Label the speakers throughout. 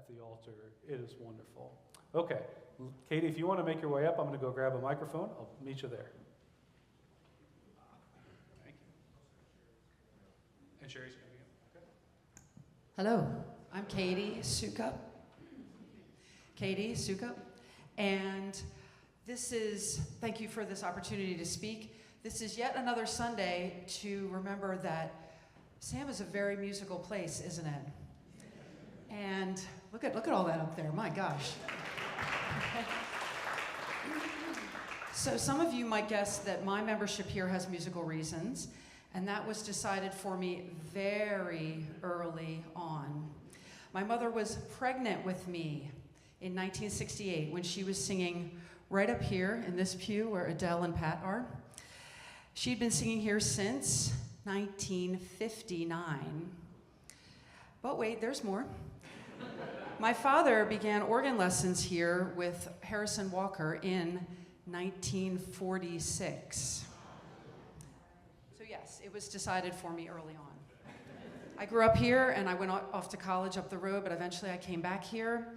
Speaker 1: at the altar. It is wonderful. Okay, Katie, if you want to make your way up, I'm going to go grab a microphone. I'll meet you there. Thank you. And Sherry's going to be in. Okay.
Speaker 2: Hello, I'm Catherine Soukup. Catherine Soukup. And thank you for this opportunity to speak. This is yet another Sunday to remember that SsAM is a very musical place, isn't it? And look at all that up there, my gosh. So some of you might guess that my membership here has musical reasons, and that was decided for me very early on. My mother was pregnant with me in 1968 when she was singing right up here in this pew where Adele and Pat are. She'd been singing here since 1959. But wait, there's more. My father began organ lessons here with Harrison Walker in 1946. So yes, it was decided for me early on. I grew up here and I went off to college up the road, but eventually I came back here.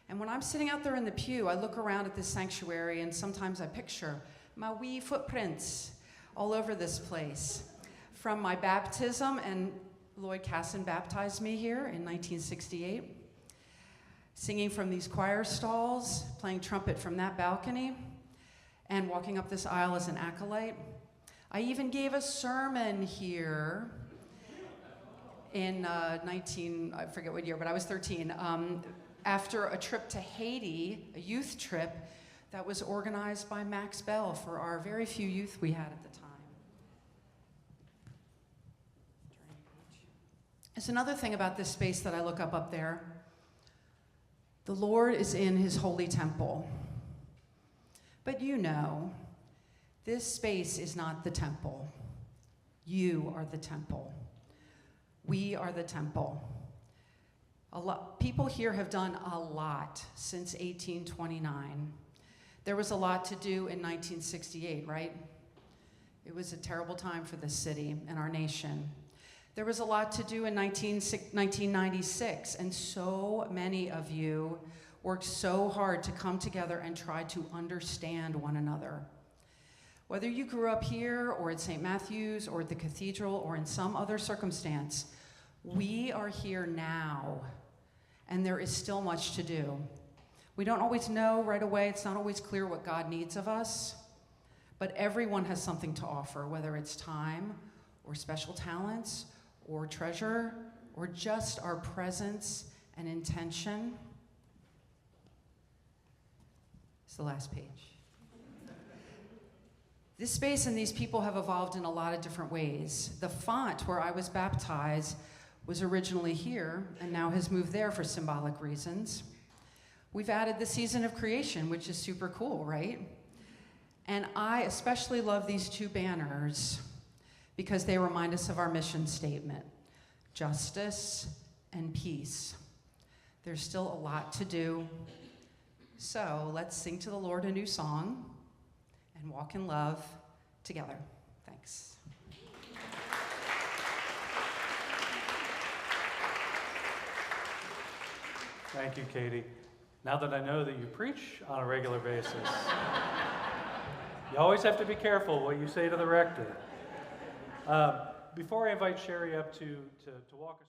Speaker 2: And when I'm sitting out there in the pew, I look around at this sanctuary and sometimes I picture my wee footprints all over this place. From my baptism, and Lloyd Casson baptized me here in 1968, singing from these choir stalls, playing trumpet from that balcony, and walking up this aisle as an acolyte. I even gave a sermon here in I forget what year, but I was 13, after a trip to Haiti, a youth trip that was organized by Max Bell for our very few youth we had at the time. There's another thing about this space that I look up there. The Lord is in his holy temple. But you know, this space is not the temple. You are the temple. We are the temple. People here have done a lot since 1829. There was a lot to do in 1968, right? It was a terrible time for this city and our nation. There was a lot to do in 1996, and so many of you worked so hard to come together and try to understand one another. Whether you grew up here or at St. Matthew's or at the cathedral or in some other circumstance, we are here now, and there is still much to do. We don't always know right away, it's not always clear what God needs of us, but everyone has something to offer, whether it's time or special talents or treasure or just our presence and intention. It's the last page. This space and these people have evolved in a lot of different ways. The font where I was baptized was originally here and now has moved there for symbolic reasons. We've added the season of creation, which is super cool, right? And I especially love these two banners because they remind us of our mission statement, justice and peace. There's still a lot to do. So let's sing to the Lord a new song and walk in love together. Thanks.
Speaker 1: Thank you, Katie. Now that I know that you preach on a regular basis, you always have to be careful what you say to the rector. Before I invite Sherry up to walk us